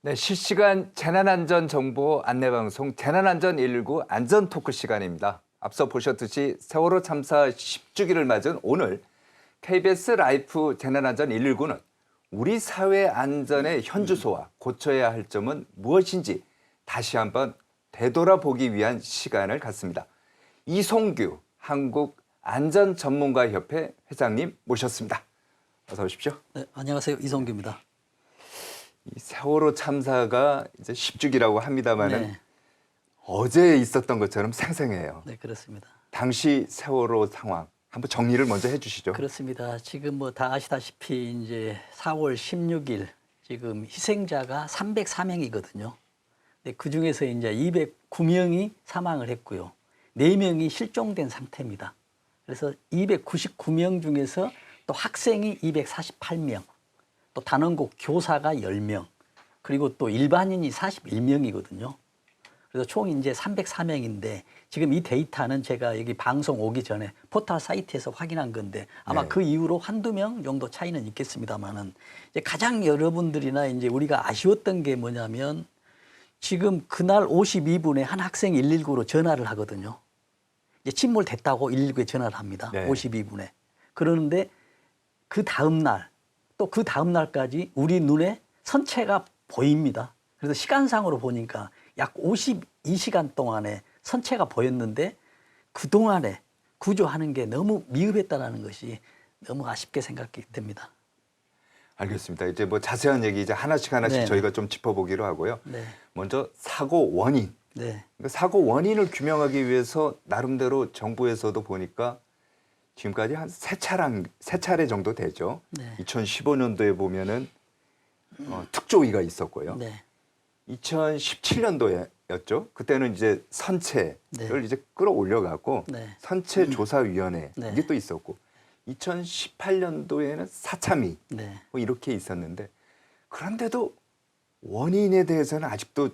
네, 실시간 재난안전 정보 안내방송 재난안전 119 안전토크 시간입니다. 앞서 보셨듯이 세월호 참사 10주기를 맞은 오늘 KBS 라이프 재난안전 119는 우리 사회 안전의 현주소와 고쳐야 할 점은 무엇인지 다시 한번 되돌아보기 위한 시간을 갖습니다. 이송규 한국안전전문가협회 회장님 모셨습니다. 어서 오십시오. 네, 안녕하세요. 이송규입니다. 이 세월호 참사가 이제 10주기라고 합니다만은 네. 어제 있었던 것처럼 생생해요. 네, 그렇습니다. 당시 세월호 상황 한번 정리를 먼저 해주시죠. 그렇습니다. 지금 뭐 다 아시다시피 이제 4월 16일 지금 희생자가 304명이거든요. 그 중에서 이제 209명이 사망을 했고요. 4명이 실종된 상태입니다. 그래서 299명 중에서 또 학생이 248명, 또 단원고 교사가 10명, 그리고 또 일반인이 41명이거든요. 그래서 총 이제 304명인데 지금 이 데이터는 제가 여기 방송 오기 전에 포털 사이트에서 확인한 건데 아마 네. 그 이후로 한두 명 정도 차이는 있겠습니다만은 이제 가장 여러분들이나 이제 우리가 아쉬웠던 게 뭐냐면 지금 그날 52분에 한 학생이 119로 전화를 하거든요. 이제 침몰됐다고 119에 전화를 합니다. 네. 52분에. 그러는데 그 다음 날 또 그 다음 날까지 우리 눈에 선체가 보입니다. 그래서 시간상으로 보니까 약 52시간 동안에 선체가 보였는데 그동안에 구조하는 게 너무 미흡했다는 것이 너무 아쉽게 생각이 됩니다. 알겠습니다. 이제 뭐 자세한 얘기 이제 하나씩 네. 저희가 좀 짚어보기로 하고요. 네. 먼저 사고 원인. 네. 그러니까 사고 원인을 규명하기 위해서 나름대로 정부에서도 보니까 지금까지 한 세 차례 정도 되죠. 네. 2015년도에 보면은 특조위가 있었고요. 네. 2017년도였죠. 그때는 이제 선체를 네. 이제 끌어올려갖고 네. 선체조사위원회 네. 이게 또 있었고 2018년도에는 사참위 네. 뭐 이렇게 있었는데 그런데도 원인에 대해서는 아직도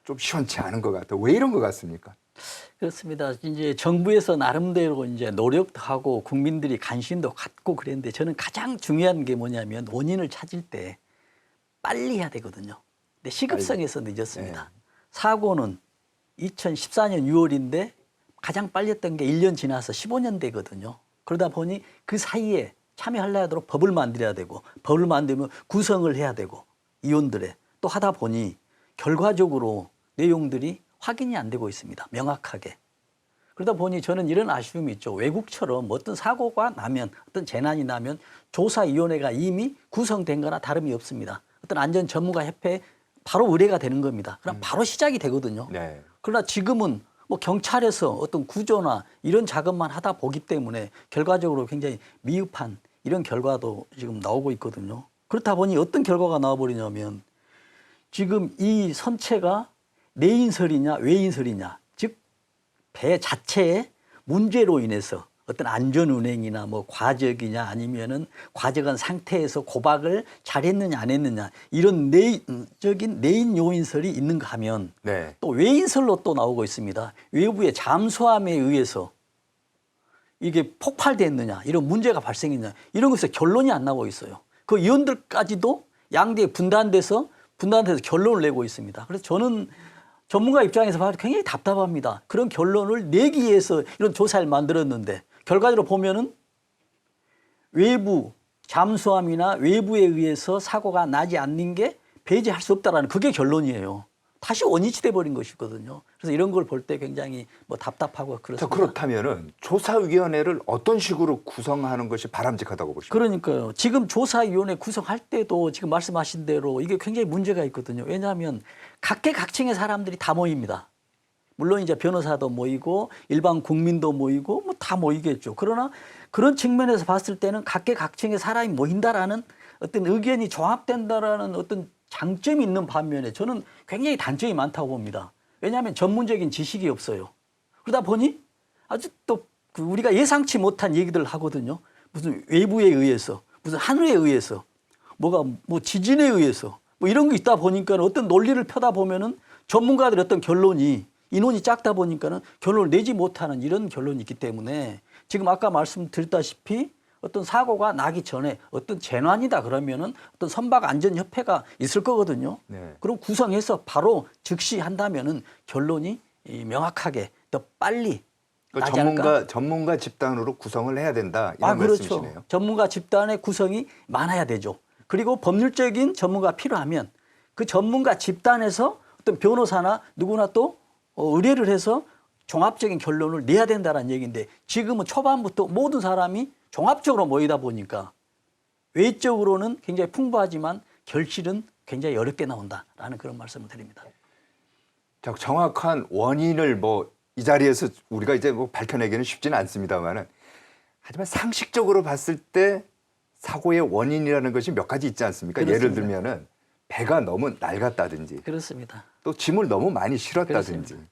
좀 시원치 않은 것 같아요. 왜 이런 것 같습니까? 그렇습니다. 이제 정부에서 나름대로 이제 노력도 하고 국민들이 관심도 갖고 그랬는데 저는 가장 중요한 게 뭐냐면 원인을 찾을 때 빨리 해야 되거든요. 근데 시급성에서 늦었습니다. 네. 사고는 2014년 6월인데 가장 빨리 했던 게 1년 지나서 15년 되거든요. 그러다 보니 그 사이에 참여하려고 법을 만들어야 되고 법을 만들면 구성을 해야 되고 위원들의 또 하다 보니 결과적으로 내용들이 확인이 안 되고 있습니다. 명확하게. 그러다 보니 저는 이런 아쉬움이 있죠. 외국처럼 어떤 사고가 나면 어떤 재난이 나면 조사위원회가 이미 구성된 거나 다름이 없습니다. 어떤 안전전문가협회에 바로 의뢰가 되는 겁니다. 그럼 바로 시작이 되거든요. 네. 그러나 지금은 뭐 경찰에서 어떤 구조나 이런 작업만 하다 보기 때문에 결과적으로 굉장히 미흡한 이런 결과도 지금 나오고 있거든요. 그렇다 보니 어떤 결과가 나와버리냐면 지금 이 선체가 내인설이냐 외인설이냐, 즉 배 자체의 문제로 인해서 어떤 안전운행이나 뭐 과적이냐 아니면은 과적한 상태에서 고박을 잘했느냐 안 했느냐 이런 내인적인 내인 요인설이 있는가 하면 네. 또 외인설로 또 나오고 있습니다. 외부의 잠수함에 의해서 이게 폭발됐느냐 이런 문제가 발생했느냐 이런 것에서 결론이 안 나오고 있어요. 그 위원들까지도 양대에 분단돼서 결론을 내고 있습니다. 그래서 저는 전문가 입장에서 봐도 굉장히 답답합니다. 그런 결론을 내기 위해서 이런 조사를 만들었는데 결과적으로 보면은 외부 잠수함이나 외부에 의해서 사고가 나지 않는 게 배제할 수 없다라는 그게 결론이에요. 다시 원위치 돼 버린 것이거든요. 그래서 이런 걸 볼 때 굉장히 뭐 답답하고 자, 그렇습니다. 그렇다면은 조사위원회를 어떤 식으로 구성하는 것이 바람직하다고 보십니까? 그러니까요. 지금 조사위원회 구성할 때도 지금 말씀하신 대로 이게 굉장히 문제가 있거든요. 왜냐하면 각계각층의 사람들이 다 모입니다. 물론 이제 변호사도 모이고 일반 국민도 모이고 뭐 다 모이겠죠. 그러나 그런 측면에서 봤을 때는 각계각층의 사람이 모인다라는 어떤 의견이 종합된다라는 어떤 장점이 있는 반면에 저는 굉장히 단점이 많다고 봅니다. 왜냐하면 전문적인 지식이 없어요. 그러다 보니 아주 또 우리가 예상치 못한 얘기들을 하거든요. 무슨 외부에 의해서, 무슨 하늘에 의해서, 뭐가 뭐 지진에 의해서 뭐 이런 게 있다 보니까 어떤 논리를 펴다 보면은 전문가들의 어떤 결론이 인원이 작다 보니까는 결론을 내지 못하는 이런 결론이 있기 때문에 지금 아까 말씀드렸다시피 어떤 사고가 나기 전에 어떤 재난이다 그러면은 어떤 선박안전협회가 있을 거거든요. 네. 그럼 구성해서 바로 즉시 한다면은 결론이 명확하게 더 빨리 그러니까 나지 않을까? 전문가 집단으로 구성을 해야 된다 이런 그렇죠. 말씀이시네요. 전문가 집단의 구성이 많아야 되죠. 그리고 법률적인 전문가가 필요하면 그 전문가 집단에서 어떤 변호사나 누구나 또 의뢰를 해서 종합적인 결론을 내야 된다는 얘기인데 지금은 초반부터 모든 사람이 종합적으로 모이다 보니까 외적으로는 굉장히 풍부하지만 결실은 굉장히 어렵게 나온다라는 그런 말씀을 드립니다. 자, 정확한 원인을 뭐 이 자리에서 우리가 이제 뭐 밝혀내기는 쉽지는 않습니다만은 하지만 상식적으로 봤을 때 사고의 원인이라는 것이 몇 가지 있지 않습니까? 그렇습니다. 예를 들면은 배가 너무 낡았다든지 그렇습니다. 또 짐을 너무 많이 실었다든지 그렇습니다.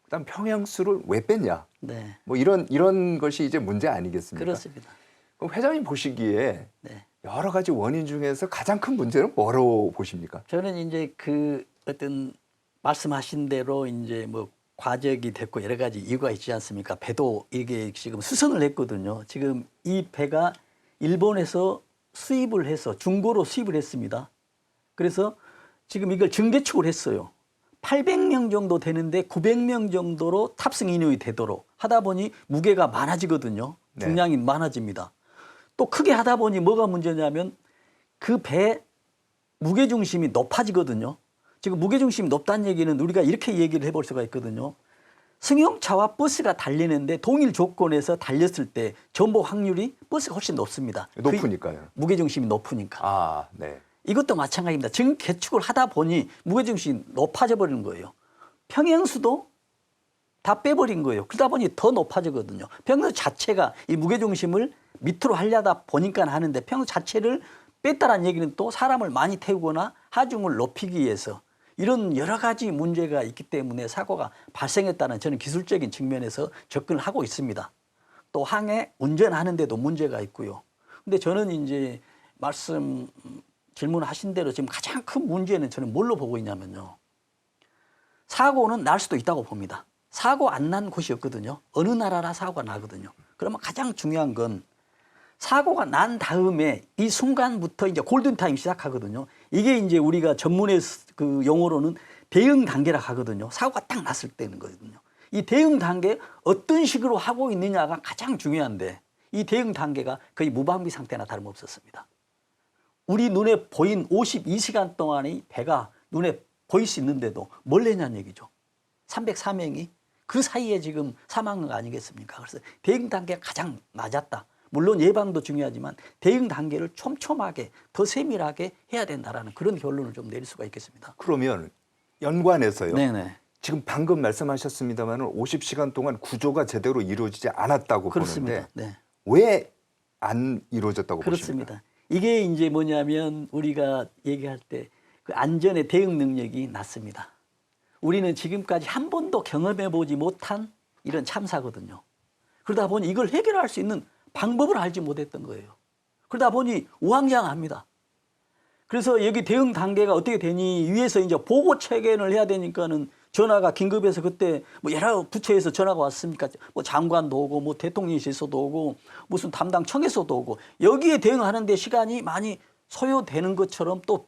그다음 평형수를 왜 뺐냐 네, 뭐 이런 것이 이제 문제 아니겠습니까? 그렇습니다. 그럼 회장님 보시기에 네. 여러 가지 원인 중에서 가장 큰 문제는 뭐로 보십니까? 저는 이제 그 어떤 말씀하신 대로 이제 뭐 과적이 됐고 여러 가지 이유가 있지 않습니까? 배도 이게 지금 수선을 했거든요. 지금 이 배가 일본에서 수입을 해서 중고로 수입을 했습니다. 그래서 지금 이걸 증개축을 했어요. 800명 정도 되는데 900명 정도로 탑승 인원이 되도록 하다 보니 무게가 많아지거든요. 네. 중량이 많아집니다. 또 크게 하다 보니 뭐가 문제냐면 그 배 무게중심이 높아지거든요. 지금 무게중심이 높다는 얘기는 우리가 이렇게 얘기를 해볼 수가 있거든요. 승용차와 버스가 달리는데 동일 조건에서 달렸을 때 전복 확률이 버스가 훨씬 높습니다. 높으니까요. 무게중심이 높으니까. 아, 네. 이것도 마찬가지입니다. 증개축을 하다 보니 무게중심이 높아져 버리는 거예요. 평형수도 다 빼버린 거예요. 그러다 보니 더 높아지거든요. 평형수 자체가 이 무게중심을 밑으로 하려다 보니까 하는데 평형수 자체를 뺐다는 얘기는 또 사람을 많이 태우거나 하중을 높이기 위해서 이런 여러 가지 문제가 있기 때문에 사고가 발생했다는 저는 기술적인 측면에서 접근을 하고 있습니다. 또 항해 운전하는데도 문제가 있고요. 근데 저는 이제 질문하신 대로 지금 가장 큰 문제는 저는 뭘로 보고 있냐면요. 사고는 날 수도 있다고 봅니다. 사고 안 난 곳이 없거든요. 어느 나라나 사고가 나거든요. 그러면 가장 중요한 건 사고가 난 다음에 이 순간부터 이제 골든타임 시작하거든요. 이게 이제 우리가 전문의 그 용어로는 대응 단계라 하거든요. 사고가 딱 났을 때는 거거든요. 이 대응 단계 어떤 식으로 하고 있느냐가 가장 중요한데 이 대응 단계가 거의 무방비 상태나 다름없었습니다. 우리 눈에 보인 52시간 동안의 배가 눈에 보일 수 있는데도 뭘 내냐는 얘기죠. 304명이 그 사이에 지금 사망한 거 아니겠습니까? 그래서 대응 단계가 가장 낮았다. 물론 예방도 중요하지만 대응 단계를 촘촘하게 더 세밀하게 해야 된다라는 그런 결론을 좀 내릴 수가 있겠습니다. 그러면 연관해서요. 네네. 지금 방금 말씀하셨습니다만 50시간 동안 구조가 제대로 이루어지지 않았다고 그렇습니다. 보는데 네. 왜 안 이루어졌다고 그렇습니다. 보십니까? 이게 이제 뭐냐면 우리가 얘기할 때 그 안전의 대응 능력이 낮습니다. 우리는 지금까지 한 번도 경험해 보지 못한 이런 참사거든요. 그러다 보니 이걸 해결할 수 있는 방법을 알지 못했던 거예요. 그러다 보니 우왕좌왕합니다. 그래서 여기 대응 단계가 어떻게 되니 위에서 이제 보고 체계를 해야 되니까는 전화가 긴급해서 그때 뭐 여러 부처에서 전화가 왔습니까? 뭐 장관도 오고 뭐 대통령실에서도 오고 무슨 담당 청에서도 오고 여기에 대응하는데 시간이 많이 소요되는 것처럼 또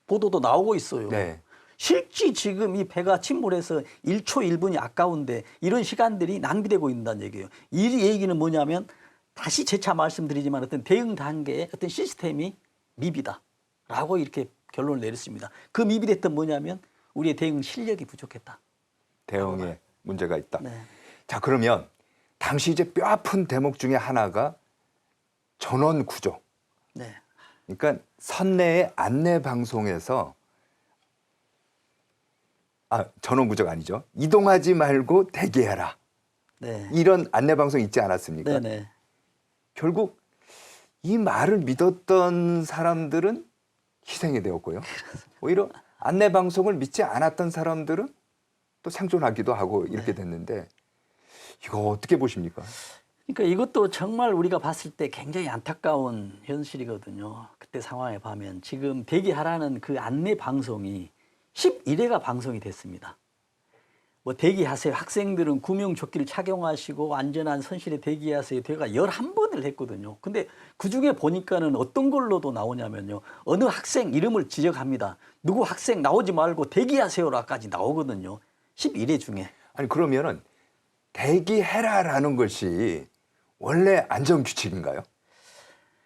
보도도 나오고 있어요. 네. 실제 지금 이 배가 침몰해서 1초 1분이 아까운데 이런 시간들이 낭비되고 있다는 얘기예요. 이 얘기는 뭐냐면 다시 재차 말씀드리지만 어떤 대응 단계의 어떤 시스템이 미비다라고 이렇게 결론을 내렸습니다. 그 미비됐던 뭐냐면 우리의 대응 실력이 부족했다. 대응에 문제가 있다. 네. 자, 그러면 당시 이제 뼈아픈 대목 중에 하나가 전원 구조. 네. 그러니까 선내의 안내 방송에서 전원 구조가 아니죠. 이동하지 말고 대기해라. 네. 이런 안내 방송 있지 않았습니까? 네네. 결국 이 말을 믿었던 사람들은 희생이 되었고요. 오히려 안내 방송을 믿지 않았던 사람들은 또 생존하기도 하고 이렇게 됐는데 이거 어떻게 보십니까? 그러니까 이것도 정말 우리가 봤을 때 굉장히 안타까운 현실이거든요. 그때 상황에 보면 지금 대기하라는 그 안내 방송이 11회가 방송이 됐습니다. 뭐 대기하세요. 학생들은 구명조끼를 착용하시고 안전한 선실에 대기하세요. 대가 11번을 했거든요. 근데 그중에 보니까는 어떤 걸로도 나오냐면요. 어느 학생 이름을 지적합니다. 누구 학생 나오지 말고 대기하세요라까지 나오거든요. 11회 중에. 아니 그러면은 대기해라라는 것이 원래 안전규칙인가요?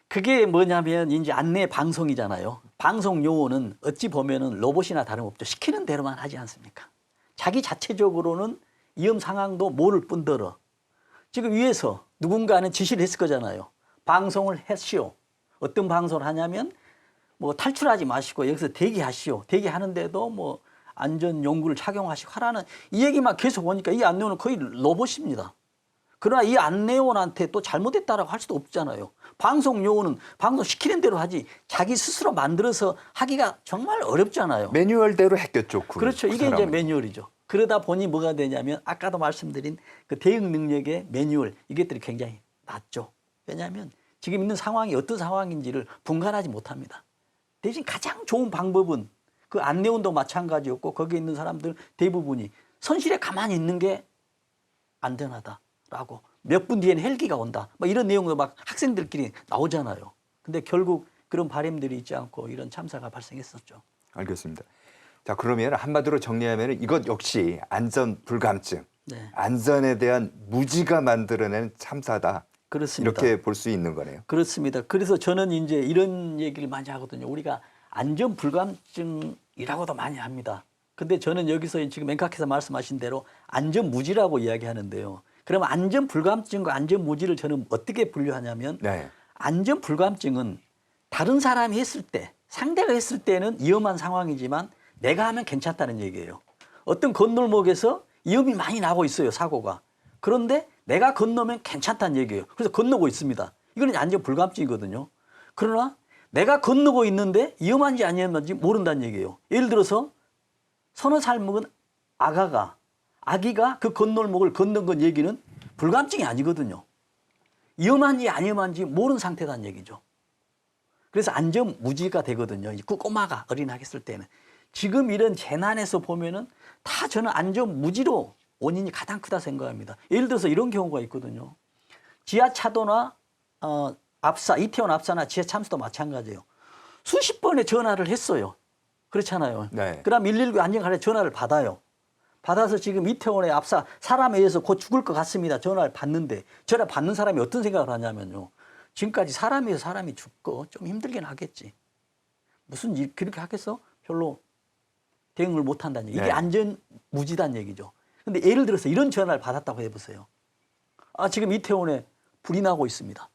그게 뭐냐면 이제 안내 방송이잖아요. 방송 요원은 어찌 보면은 로봇이나 다름없죠. 시키는 대로만 하지 않습니까? 자기 자체적으로는 위험 상황도 모를 뿐더러 지금 위에서 누군가는 지시를 했을 거잖아요. 방송을 했시오. 어떤 방송을 하냐면 뭐 탈출하지 마시고 여기서 대기하시오. 대기하는데도 뭐 안전 용구를 착용하시고 하라는 이 얘기만 계속 오니까 이 안내원은 거의 로봇입니다. 그러나 이 안내원한테 또 잘못했다라고 할 수도 없잖아요. 방송 요원은 방송 시키는 대로 하지 자기 스스로 만들어서 하기가 정말 어렵잖아요. 매뉴얼대로 했겠죠. 그렇죠. 이게 이제 매뉴얼이죠. 그러다 보니 뭐가 되냐면 아까도 말씀드린 그 대응 능력의 매뉴얼 이것들이 굉장히 낮죠. 왜냐하면 지금 있는 상황이 어떤 상황인지를 분간하지 못합니다. 대신 가장 좋은 방법은 그 안내원도 마찬가지였고 거기에 있는 사람들 대부분이 선실에 가만히 있는 게 안전하다라고 몇 분 뒤에는 헬기가 온다. 막 이런 내용도 막 학생들끼리 나오잖아요. 근데 결국 그런 바람들이 있지 않고 이런 참사가 발생했었죠. 알겠습니다. 자 그러면 한마디로 정리하면 이것 역시 안전 불감증, 네. 안전에 대한 무지가 만들어낸 참사다. 그렇습니다. 이렇게 볼 수 있는 거네요. 그렇습니다. 그래서 저는 이제 이런 얘기를 많이 하거든요. 우리가 안전 불감증이라고도 많이 합니다. 근데 저는 여기서 지금 맹각해서 말씀하신 대로 안전 무지라고 이야기하는데요. 그러면 안전 불감증과 안전 무지를 저는 어떻게 분류하냐면 네. 안전 불감증은 다른 사람이 했을 때, 상대가 했을 때는 위험한 상황이지만 내가 하면 괜찮다는 얘기예요. 어떤 건널목에서 위험이 많이 나고 있어요, 사고가. 그런데 내가 건너면 괜찮다는 얘기예요. 그래서 건너고 있습니다. 이거는 안전 불감증이거든요. 그러나 내가 건너고 있는데 위험한지 아니었는지 모른다는 얘기예요. 예를 들어서 서너 살 먹은 아기가 그 건널목을 건넌 건 얘기는 불감증이 아니거든요. 위험한지 안 위험한지 모르는 상태라는 얘기죠. 그래서 안전 무지가 되거든요. 그 꼬마가 어린아기 했을 때는. 지금 이런 재난에서 보면은 다 저는 안전 무지로 원인이 가장 크다 생각합니다. 예를 들어서 이런 경우가 있거든요. 지하차도나 이태원 압사나 지하 참사도 마찬가지예요. 수십 번의 전화를 했어요. 그렇잖아요. 네. 그다음 119 안전관리에 전화를 받아요. 받아서 지금 이태원의 압사 사람에 의해서 곧 죽을 것 같습니다. 전화를 받는데 전화 받는 사람이 어떤 생각을 하냐면요. 지금까지 사람에 의해서 사람이 죽고 좀 힘들긴 하겠지. 무슨 일 그렇게 하겠어? 별로 대응을 못 한다는 얘기. 이게 네. 안전 무지다는 얘기죠. 근데 예를 들어서 이런 전화를 받았다고 해보세요. 지금 이태원에 불이 나고 있습니다.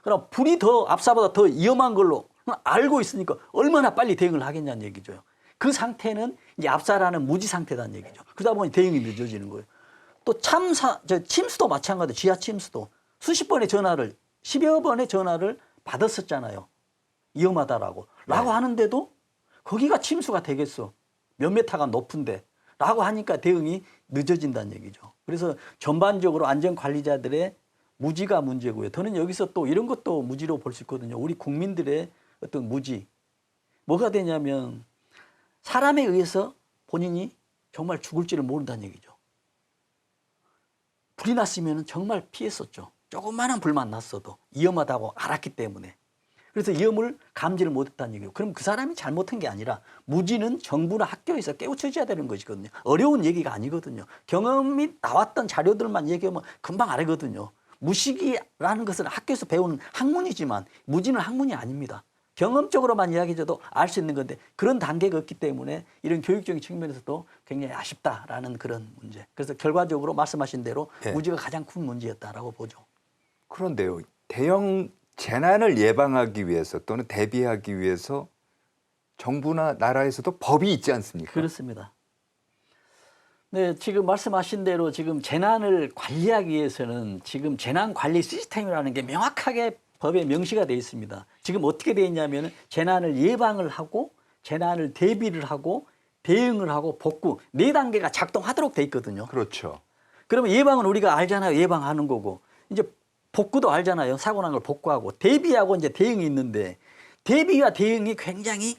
그럼 불이 더 압사보다 더 위험한 걸로 알고 있으니까 얼마나 빨리 대응을 하겠냐는 얘기죠. 그 상태는 이제 압사라는 무지 상태라는 얘기죠. 그러다 보니 대응이 늦어지는 거예요. 또 침수도 마찬가지예요. 지하 침수도 수십 번의 전화를 10여 번의 전화를 받았었잖아요. 위험하다라고. 라고 하는데도 거기가 침수가 되겠어. 몇 메타가 높은데. 라고 하니까 대응이 늦어진다는 얘기죠. 그래서 전반적으로 안전관리자들의 무지가 문제고요. 저는 여기서 또 이런 것도 무지로 볼 수 있거든요. 우리 국민들의 어떤 무지. 뭐가 되냐면 사람에 의해서 본인이 정말 죽을지를 모른다는 얘기죠. 불이 났으면 정말 피했었죠. 조그마한 불만 났어도 위험하다고 알았기 때문에. 그래서 위험을 감지를 못했다는 얘기예요. 그럼 그 사람이 잘못한 게 아니라 무지는 정부나 학교에서 깨우쳐줘야 되는 것이거든요. 어려운 얘기가 아니거든요. 경험이 나왔던 자료들만 얘기하면 금방 알거든요. 무식이라는 것은 학교에서 배우는 학문이지만 무지는 학문이 아닙니다. 경험적으로만 이야기해줘도 알 수 있는 건데 그런 단계가 없기 때문에 이런 교육적인 측면에서도 굉장히 아쉽다라는 그런 문제. 그래서 결과적으로 말씀하신 대로 네. 무지가 가장 큰 문제였다라고 보죠. 그런데요. 대형 재난을 예방하기 위해서 또는 대비하기 위해서 정부나 나라에서도 법이 있지 않습니까? 그렇습니다. 네, 지금 말씀하신 대로 지금 재난을 관리하기 위해서는 지금 재난관리 시스템이라는 게 명확하게 법에 명시가 되어 있습니다. 지금 어떻게 되어 있냐면 재난을 예방을 하고 재난을 대비를 하고 대응을 하고 복구 4단계가 작동하도록 되어 있거든요. 그렇죠. 그러면 예방은 우리가 알잖아요. 예방하는 거고. 이제 복구도 알잖아요. 사고 난 걸 복구하고. 대비하고 이제 대응이 있는데 대비와 대응이 굉장히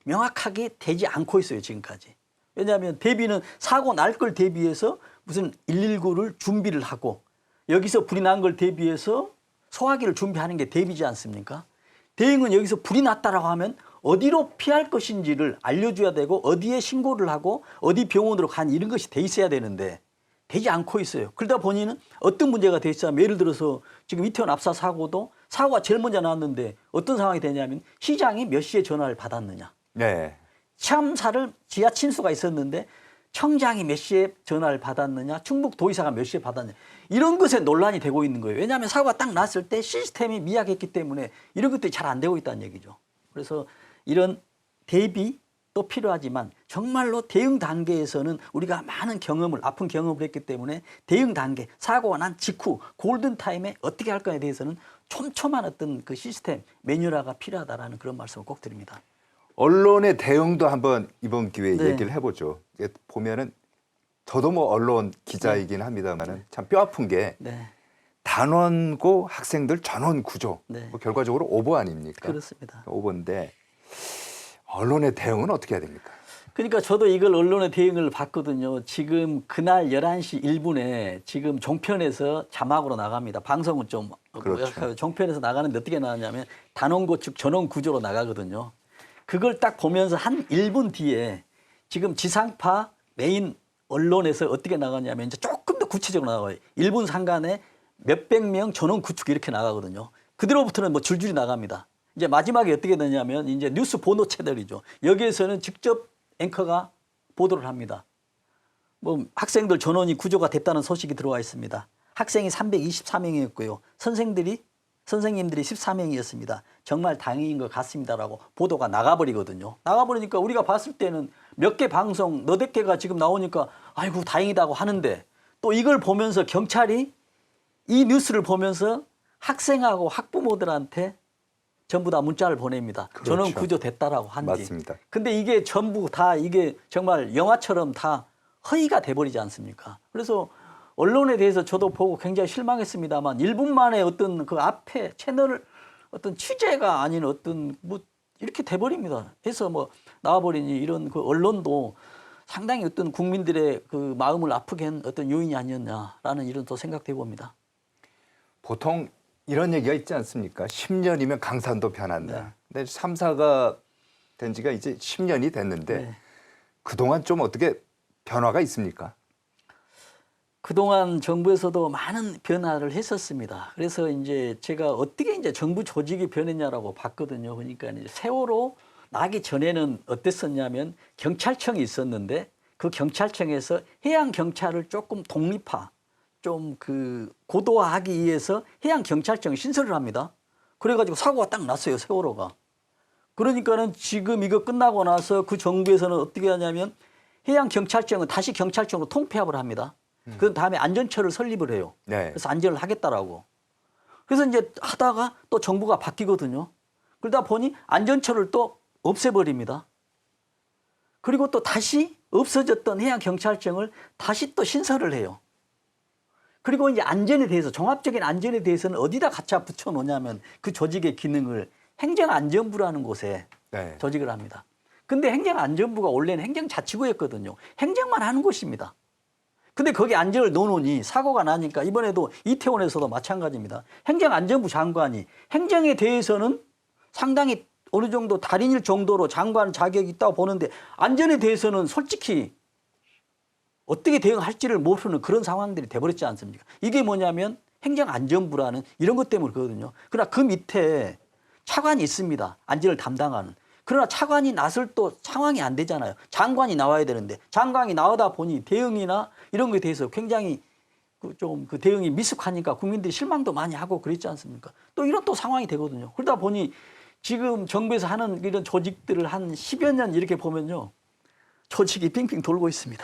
명확하게 되지 않고 있어요. 지금까지. 왜냐하면 대비는 사고 날 걸 대비해서 무슨 119를 준비를 하고 여기서 불이 난 걸 대비해서 소화기를 준비하는 게 대비지 않습니까? 대응은 여기서 불이 났다라고 하면 어디로 피할 것인지를 알려줘야 되고 어디에 신고를 하고 어디 병원으로 간 이런 것이 돼 있어야 되는데 되지 않고 있어요. 그러다 보니는 어떤 문제가 돼 있어요. 예를 들어서 지금 이태원 압사 사고도 사고가 제일 먼저 나왔는데 어떤 상황이 되냐면 시장이 몇 시에 전화를 받았느냐. 네. 참사를 지하 침수가 있었는데 청장이 몇 시에 전화를 받았느냐, 충북도의사가 몇 시에 받았느냐 이런 것에 논란이 되고 있는 거예요. 왜냐하면 사고가 딱 났을 때 시스템이 미약했기 때문에 이런 것들이 잘 안 되고 있다는 얘기죠. 그래서 이런 대비도 필요하지만 정말로 대응 단계에서는 우리가 많은 경험을 아픈 경험을 했기 때문에 대응 단계 사고가 난 직후 골든타임에 어떻게 할 거에 대해서는 촘촘한 어떤 그 시스템 매뉴얼화가 필요하다라는 그런 말씀을 꼭 드립니다. 언론의 대응도 한번 이번 기회에 네. 얘기를 해보죠. 이게 보면은 저도 뭐 언론 기자이긴 합니다만은 참 뼈아픈 게 네, 단원고 학생들 전원 구조. 네. 뭐 결과적으로 오보 아닙니까? 그렇습니다. 오보인데 언론의 대응은 어떻게 해야 됩니까? 그러니까 저도 이걸 언론의 대응을 봤거든요. 지금 그날 11시 1분에 지금 종편에서 자막으로 나갑니다. 방송은 좀 그렇죠. 종편에서 나가는데 어떻게 나가냐면 단원고 측 전원 구조로 나가거든요. 그걸 딱 보면서 한 1분 뒤에 지금 지상파 메인 언론에서 어떻게 나가냐면 이제 조금 더 구체적으로 나가요. 1분 상간에 몇백 명 전원 구축 이렇게 나가거든요. 그대로부터는 뭐 줄줄이 나갑니다. 이제 마지막에 어떻게 되냐면 이제 뉴스 보도 채널이죠. 여기에서는 직접 앵커가 보도를 합니다. 뭐 학생들 전원이 구조가 됐다는 소식이 들어와 있습니다. 학생이 324명이었고요. 선생님들이 14명이었습니다. 정말 다행인 것 같습니다라고 보도가 나가버리거든요. 나가버리니까 우리가 봤을 때는 몇 개 방송, 너댓 개가 지금 나오니까 아이고 다행이다고 하는데 또 이걸 보면서 경찰이 이 뉴스를 보면서 학생하고 학부모들한테 전부 다 문자를 보냅니다. 그렇죠. 전원 구조됐다라고 한지. 맞습니다. 근데 이게 전부 다 이게 정말 영화처럼 다 허위가 돼버리지 않습니까? 그래서 언론에 대해서 저도 보고 굉장히 실망했습니다만 1분 만에 어떤 그 앞에 채널 어떤 취재가 아닌 어떤 뭐 이렇게 돼버립니다. 해서 뭐 나와버리니 이런 그 언론도 상당히 어떤 국민들의 그 마음을 아프게 한 어떤 요인이 아니었냐라는 이런 또 생각돼 봅니다. 보통 이런 얘기가 있지 않습니까? 10년이면 강산도 변한다. 네. 근데 참사가 된 지가 이제 10년이 됐는데 네. 그동안 좀 어떻게 변화가 있습니까? 그동안 정부에서도 많은 변화를 했었습니다. 그래서 이제 제가 어떻게 이제 정부 조직이 변했냐라고 봤거든요. 그러니까 이제 세월호 나기 전에는 어땠었냐면 경찰청이 있었는데 그 경찰청에서 해양 경찰을 조금 독립화, 좀 그 고도화하기 위해서 해양 경찰청 신설을 합니다. 그래가지고 사고가 딱 났어요. 세월호가. 그러니까는 지금 이거 끝나고 나서 그 정부에서는 어떻게 하냐면 해양 경찰청은 다시 경찰청으로 통폐합을 합니다. 그 다음에 안전처를 설립을 해요. 네. 그래서 안전을 하겠다라고. 그래서 이제 하다가 또 정부가 바뀌거든요. 그러다 보니 안전처를 또 없애버립니다. 그리고 또 다시 없어졌던 해양경찰청을 다시 또 신설을 해요. 그리고 이제 안전에 대해서 종합적인 안전에 대해서는 어디다 갖다 붙여놓냐면 그 조직의 기능을 행정안전부라는 곳에 네. 조직을 합니다. 근데 행정안전부가 원래는 행정자치구였거든요. 행정만 하는 곳입니다. 근데 거기 안전을 넣어놓으니 사고가 나니까 이번에도 이태원에서도 마찬가지입니다. 행정안전부 장관이 행정에 대해서는 상당히 어느 정도 달인일 정도로 장관 자격이 있다고 보는데 안전에 대해서는 솔직히 어떻게 대응할지를 모르는 그런 상황들이 돼버렸지 않습니까? 이게 뭐냐면 행정안전부라는 이런 것 때문에 그러거든요. 그러나 그 밑에 차관이 있습니다. 안전을 담당하는. 그러나 차관이 나설 또 상황이 안 되잖아요. 장관이 나와야 되는데 장관이 나오다 보니 대응이나 이런 것에 대해서 굉장히 좀 그 대응이 미숙하니까 국민들이 실망도 많이 하고 그랬지 않습니까? 또 이런 또 상황이 되거든요. 그러다 보니 지금 정부에서 하는 이런 조직들을 한 10여 년 이렇게 보면요. 조직이 빙빙 돌고 있습니다.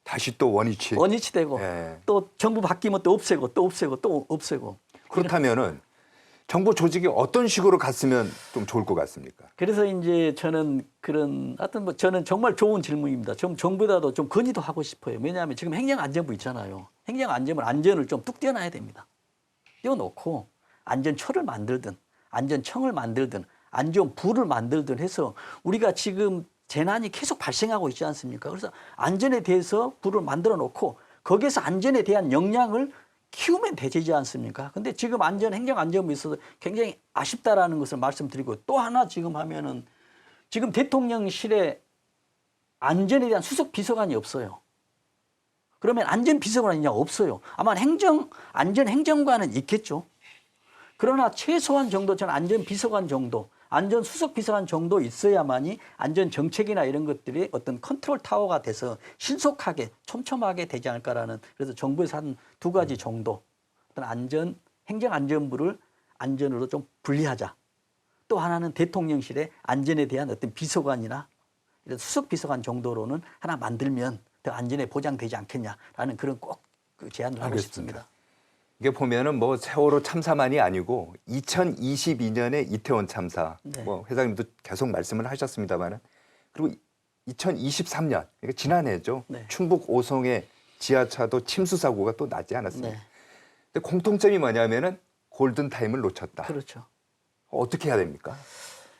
다시 또 원위치 되고 네. 또 정부 바뀌면 또 없애고 또 없애고 또 없애고. 그렇다면은 정부 조직이 어떤 식으로 갔으면 좀 좋을 것 같습니까? 그래서 이제 저는 그런 하여튼 뭐 저는 정말 좋은 질문입니다. 좀 정부에다도 좀 건의도 하고 싶어요. 왜냐하면 지금 행정안전부 있잖아요. 행정안전은 안전을 좀 뚝 떼어놔야 됩니다. 떼어놓고 안전처를 만들든 안전청을 만들든 안전부를 만들든 해서 우리가 지금 재난이 계속 발생하고 있지 않습니까? 그래서 안전에 대해서 부를 만들어 놓고 거기에서 안전에 대한 역량을 키우면 되지 않습니까? 근데 지금 행정안전부에 있어서 굉장히 아쉽다라는 것을 말씀드리고 또 하나 지금 하면은 지금 대통령실에 안전에 대한 수석 비서관이 없어요. 그러면 안전비서관이 없어요. 아마 안전행정관은 있겠죠. 그러나 최소한 정도 저는 안전비서관 정도, 안전수석비서관 정도 있어야만이 안전정책이나 이런 것들이 어떤 컨트롤 타워가 돼서 신속하게 촘촘하게 되지 않을까라는, 그래서 정부에서 한 두 가지 정도 어떤 행정안전부를 안전으로 좀 분리하자. 또 하나는 대통령실의 안전에 대한 어떤 비서관이나 이런 수석비서관 정도로는 하나 만들면 더 안전에 보장되지 않겠냐라는 그런 꼭 제안을 하고 싶습니다. 이게 보면은 뭐 세월호 참사만이 아니고 2022년에 이태원 참사, 네. 뭐 회장님도 계속 말씀을 하셨습니다만은, 그리고 2023년, 그러니까 지난해죠. 네. 충북 오송의 지하차도 침수 사고가 또 나지 않았습니까? 네. 근데 공통점이 뭐냐면은 골든 타임을 놓쳤다. 그렇죠. 어떻게 해야 됩니까?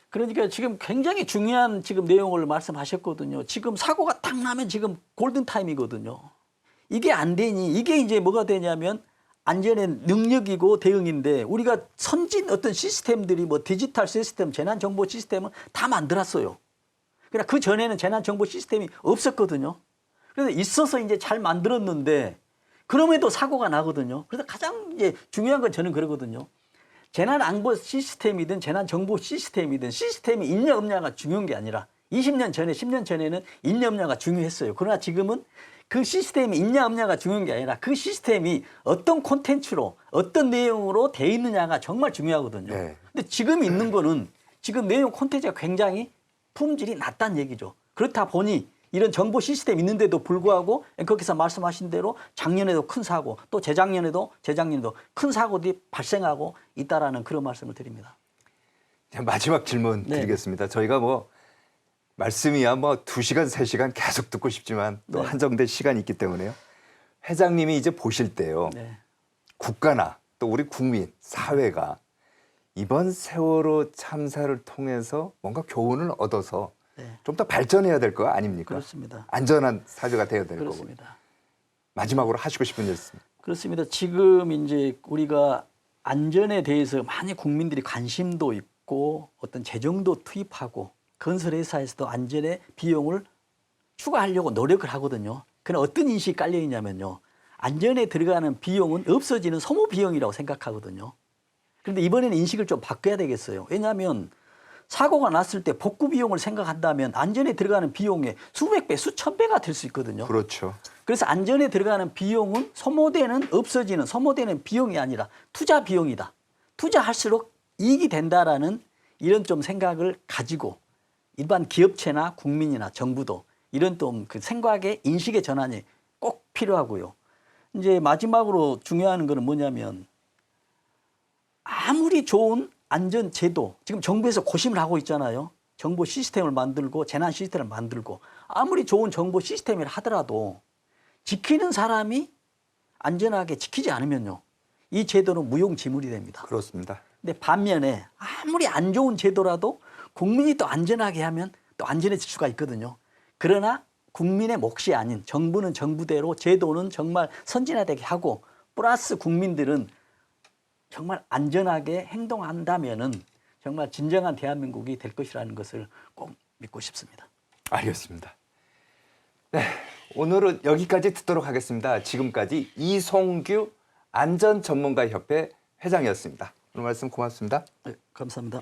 그러니까 지금 굉장히 중요한 지금 내용을 말씀하셨거든요. 지금 사고가 딱 나면 지금 골든타임이거든요. 이게 안 되니 이게 이제 뭐가 되냐면 안전의 능력이고 대응인데 우리가 선진 어떤 시스템들이 뭐 디지털 시스템, 재난정보 시스템은 다 만들었어요. 그러나 그 전에는 재난정보 시스템이 없었거든요. 그래서 있어서 이제 잘 만들었는데 그럼에도 사고가 나거든요. 그래서 가장 이제 중요한 건 저는 그러거든요. 재난안보 시스템이든 재난정보 시스템이든 시스템이 있냐 없냐가 중요한 게 아니라 20년 전에 10년 전에는 있냐 없냐가 중요했어요. 그러나 지금은 그 시스템이 있냐 없냐가 중요한 게 아니라 그 시스템이 어떤 콘텐츠로 어떤 내용으로 돼 있느냐가 정말 중요하거든요. 네. 근데 지금 있는 거는 지금 내용 콘텐츠가 굉장히 품질이 낮다는 얘기죠. 그렇다 보니 이런 정보 시스템이 있는데도 불구하고 거기서 말씀하신 대로 작년에도 큰 사고 또 재작년에도 큰 사고들이 발생하고 있다라는 그런 말씀을 드립니다. 마지막 질문 네. 드리겠습니다. 저희가 뭐 말씀이야 뭐 2시간, 3시간 계속 듣고 싶지만 또 네. 한정된 시간이 있기 때문에요. 회장님이 이제 보실 때요. 네. 국가나 또 우리 국민, 사회가 이번 세월호 참사를 통해서 뭔가 교훈을 얻어서 네. 좀 더 발전해야 될 거 아닙니까? 그렇습니다. 안전한 사회가 되어야 될 거고. 그렇습니다. 마지막으로 하시고 싶은 말씀. 그렇습니다. 지금 이제 우리가 안전에 대해서 많이 국민들이 관심도 있고 어떤 재정도 투입하고 건설회사에서도 안전의 비용을 추가하려고 노력을 하거든요. 그러나 어떤 인식이 깔려 있냐면요. 안전에 들어가는 비용은 없어지는 소모 비용이라고 생각하거든요. 그런데 이번에는 인식을 좀 바꿔야 되겠어요. 왜냐하면 사고가 났을 때 복구 비용을 생각한다면 안전에 들어가는 비용의 수백 배, 수천 배가 될 수 있거든요. 그렇죠. 그래서 안전에 들어가는 비용은 소모되는 비용이 아니라 투자 비용이다. 투자할수록 이익이 된다라는 이런 좀 생각을 가지고 일반 기업체나 국민이나 정부도 이런 좀 그 생각의 인식의 전환이 꼭 필요하고요. 이제 마지막으로 중요한 거는 뭐냐면 아무리 좋은 안전 제도, 지금 정부에서 고심을 하고 있잖아요. 정보 시스템을 만들고 재난 시스템을 만들고 아무리 좋은 정보 시스템이라 하더라도 지키는 사람이 안전하게 지키지 않으면요. 이 제도는 무용지물이 됩니다. 그렇습니다. 근데 반면에 아무리 안 좋은 제도라도 국민이 또 안전하게 하면 또 안전해질 수가 있거든요. 그러나 국민의 몫이 아닌 정부는 정부대로 제도는 정말 선진화되게 하고 플러스 국민들은 정말 안전하게 행동한다면은 정말 진정한 대한민국이 될 것이라는 것을 꼭 믿고 싶습니다. 알겠습니다. 네, 오늘은 여기까지 듣도록 하겠습니다. 지금까지 이송규 안전전문가협회 회장이었습니다. 오늘 말씀 고맙습니다. 네, 감사합니다.